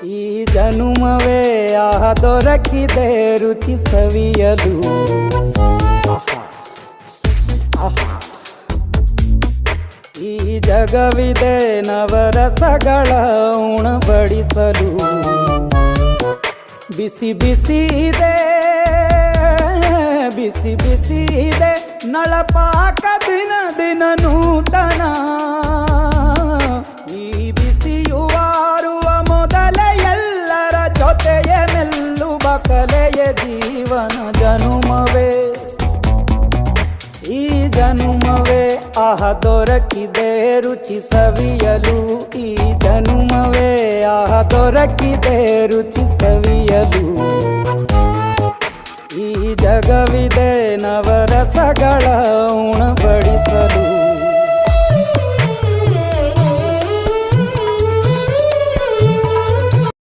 ಈ ಜನುಮವೇ ದೊರಕಿದೆ ರುಚಿ ಸವಿಯಲು. ಆಹಾ, ಆಹಾ. ಈ ಜಗವಿದೆ ನವರಸಗಳ ಉಣಬಡಿಸಲು. ಬಿಸಿ ಬಿಸಿ ಇದೆ, ಬಿಸಿ ಬಿಸಿ ಇದೆ ನಳಪಾಕ ದಿನ ದಿನ ನೂತನ. ಈ ಬಿಸಿಯುವಾರುವ ಮೊದಲೇ ಎಲ್ಲರ ಜೊತೆಯೇ ಮೆಲ್ಲುವ ಕಲೆಯ ಜೀವನ ಜನುಮವೇ. ಈ ಜನುಮವೇ ದೊರಕಿದೆ ರುಚಿ ಸವಿಯಲು. ಈ ಜನುಮವೇ ದೊರಕಿದೆ ರುಚಿ ಸವಿಯಲು. ಈ ಜಗವಿದೆ ನವರಸಗಳ ಉಣಬಡಿಸಲು.